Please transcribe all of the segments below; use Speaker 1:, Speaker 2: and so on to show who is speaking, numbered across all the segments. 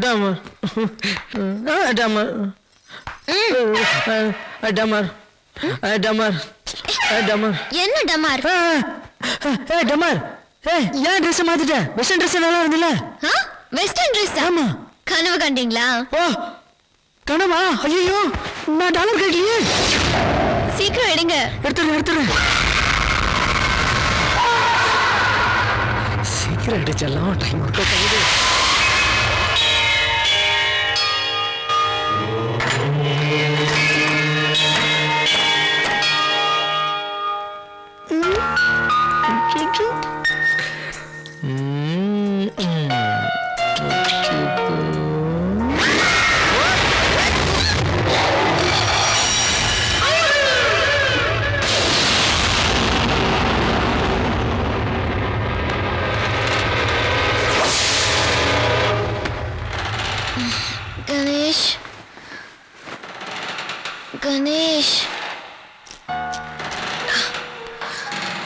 Speaker 1: டமர் டமர் டமர் டமர் டமர்.
Speaker 2: என்ன டமார்?
Speaker 1: டமர் ஏன் dress மாத்திட்ட? Western dress நல்லா இருந்துல?
Speaker 2: Western dress?
Speaker 1: ஆமா.
Speaker 2: கனவு கண்டீங்களா?
Speaker 1: ஓ கனவா? ஐயோ நான் டாலர் கேட்கலையே.
Speaker 2: சீக்கிரம் எடுங்க.
Speaker 1: எடுத்துறேன். சீக்கிரம் எடுச்சலாம், டைம் கொடுக்க.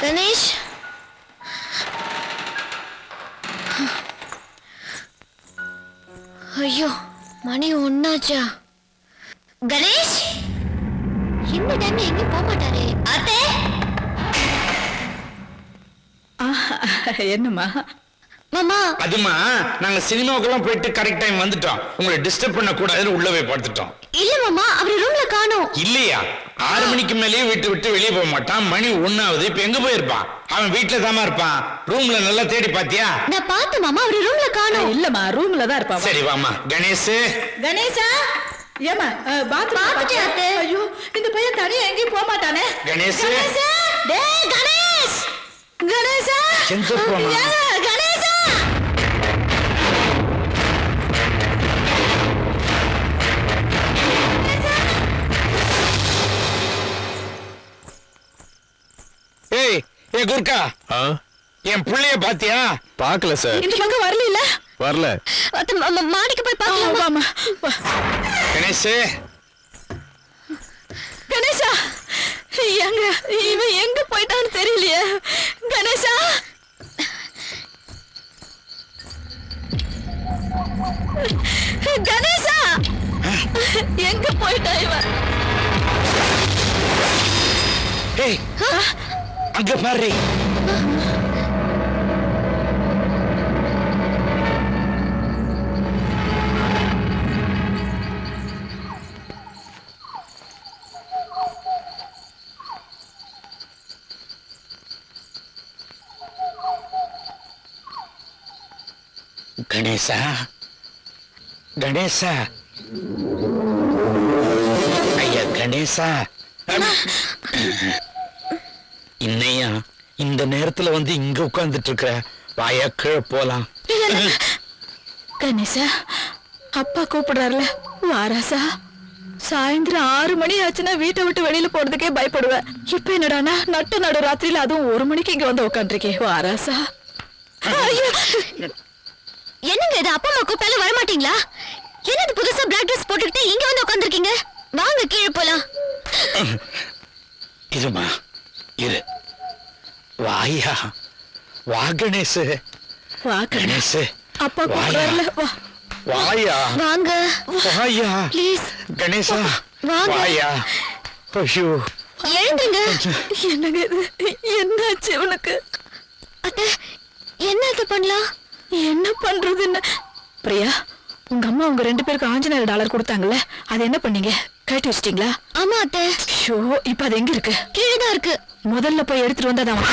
Speaker 2: கணேஷ், ஐயோ மணி 1 ஆச்சா? கணேஷ் இந்த டைம்ல எங்க போக மாட்டாரே? அத்தை
Speaker 3: என்னம்மா?
Speaker 2: மாமா
Speaker 4: அதுமா நாங்க சினிமாவுக்கெல்லாம் போயிட்டு கரெக்ட் டைம் வந்துட்டோம். உங்களை டிஸ்டர்ப் பண்ண கூடாதுன்னு உள்ள போய் படுத்துட்டோம்.
Speaker 2: இல்ல மாமா, அவர் ரூம்ல காணோம்.
Speaker 4: இல்லையா? 6 மணிக்கு மேலேயே விட்டு வெளியே போக மாட்டான். மணி 1 ஆகுது. இப்ப எங்க போயிருப்பான்? அவன் வீட்டுல தாமா இருப்பான். ரூம்ல நல்லா தேடி பாத்தியா?
Speaker 2: நான் பார்த்தேன் மாமா, அவர் ரூம்ல காணோம்.
Speaker 3: இல்லம்மா, ரூம்ல தான் இருப்பான்.
Speaker 4: சரி வாமா.
Speaker 3: கணேசா ஏமா
Speaker 2: பாத்துட்டேன் அத்தை.
Speaker 3: ஐயோ இந்த பையன் தனியா எங்கேயும் போக மாட்டானே.
Speaker 4: கணேஷ்
Speaker 2: டேய் கணேஷ்,
Speaker 3: கணேசா
Speaker 4: எங்க போனா?
Speaker 2: கணேஷா
Speaker 4: ஏய் குர்கா, என் புள்ளைய பாத்தியா?
Speaker 5: பார்க்கல சார்.
Speaker 3: இந்த பக்கம் வரல.
Speaker 2: மாடிக்கு போய் பார்க்கலாமா?
Speaker 3: கணேசா எங்க இவன் எங்க போயிட்டான்னு தெரியலையே. கணேசா கணேசா எங்க போயிட்டா இவன்?
Speaker 4: ஏய் அங்க பாரு. கணேசா ஐயா கணேசா, இன்னையா இந்த நேரத்துல வந்து இங்க உட்கார்ந்துட்டு இருக்கிற? வாயா கீழே போலாம்.
Speaker 3: கணேசா அப்பா கூப்பிடுறாருல, வாராசா. சாயந்தரம் 6 மணி ஆச்சுன்னா வீட்டை விட்டு வெளியில போறதுக்கே பயப்படுவேன். இப்ப என்னடானா நடு ராத்திரியில அதுவும் 1 மணிக்கு இங்க வந்து உட்காந்துருக்கே. வாராசா.
Speaker 2: என்னங்க இது? அப்பா அம்மா கூப்பிட்டாலும் வரமாட்டீங்களா? என்னது புதுசா பிளாக் ட்ரெஸ் போட்டுக்கிட்டு இங்க வந்து உட்காந்துருக்கீங்க? வாங்க கீழே போலாம்.
Speaker 4: இருமா இரு. வாயா வா கணேஷ்.
Speaker 3: வா
Speaker 4: கணேஷ்.
Speaker 3: அப்பா கூப்பிடுறாருல, வா.
Speaker 4: வாயா
Speaker 2: வாங்க.
Speaker 4: வாயா
Speaker 2: ப்ளீஸ்
Speaker 4: கணேசா
Speaker 2: வாங்க.
Speaker 4: வாயா. ஐயோ
Speaker 2: எழுந்துங்க.
Speaker 3: என்னங்க இது? என்னாச்சு உனக்கு?
Speaker 2: அத்தை என்ன பண்ணலாம்?
Speaker 3: என்ன பண்றதுன்னு? பிரியா, உங்க அம்மா உங்க 2 பேருக்கு $5000 கொடுத்தாங்கல்ல, அது என்ன பண்ணீங்க? கட்டி வச்சிட்டீங்களா?
Speaker 2: ஆமா அத்தை.
Speaker 3: ஷோ, இப்ப அது எங்க இருக்கு?
Speaker 2: கீழே தான் இருக்கு.
Speaker 3: முதல்ல போய் எடுத்துட்டு வந்தாதான்.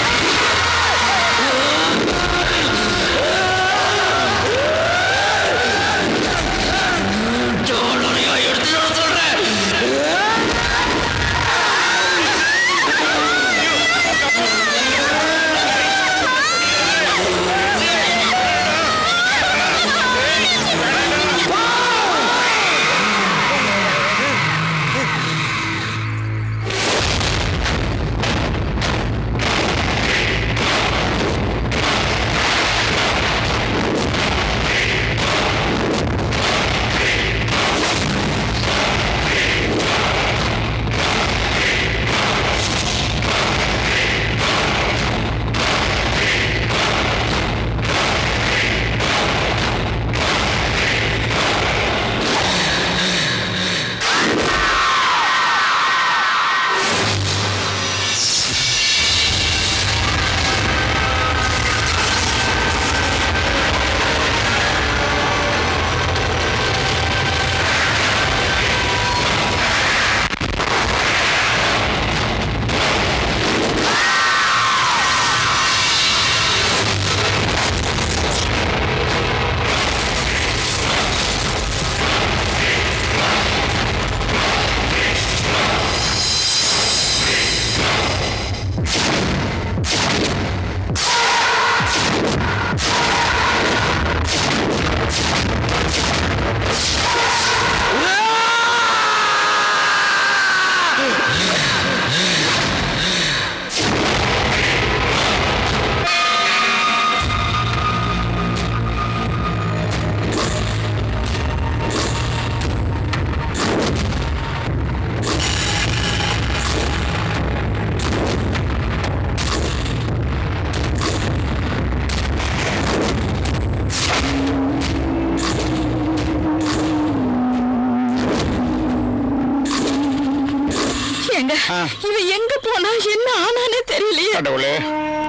Speaker 3: இவன் எங்க போனா என்ன ஆனானே தெரியலையே.
Speaker 4: கடவுளே,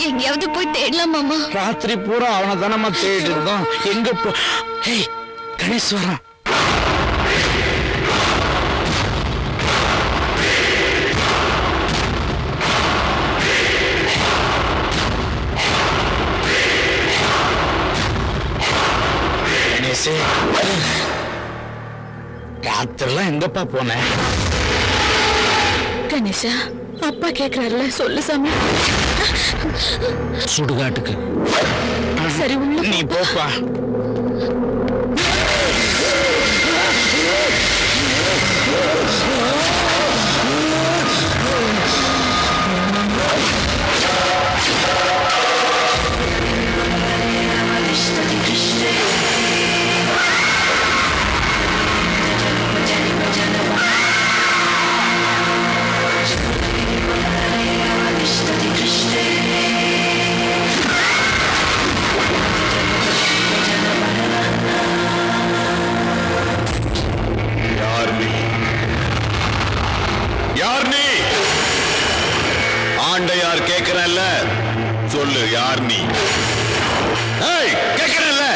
Speaker 2: எங்கேயாவது போய் தேடலாம் மாமா.
Speaker 4: ராத்திரி பூரா அவனை தானம்மா தேடிட்டு இருந்தோம். எங்க போ? ஏய், கணேஷ் வரான். கணேஷே, ராத்திரிலாம் எங்கப்பா போன?
Speaker 3: கணேஷா, அப்பா கேக்குறாருல, சொல்லு சாமி.
Speaker 4: சுடுகாட்டுக்கு.
Speaker 3: சரி, உள்ள
Speaker 4: நீ போப்பா.
Speaker 5: யார் நீ? ஆண்டையார் கேக்குறல்ல, சொல்லு யார் நீ? ஏய், கேக்குறல்ல.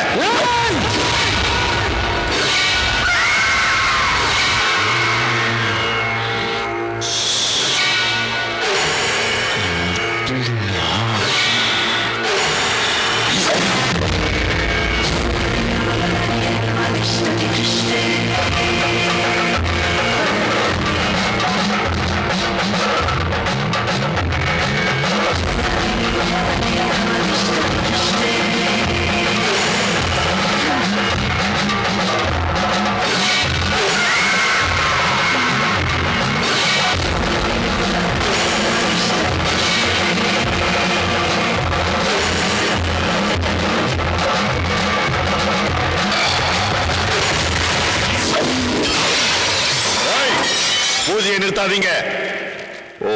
Speaker 5: பூஜையை நிறுத்தாதீங்க. ஓ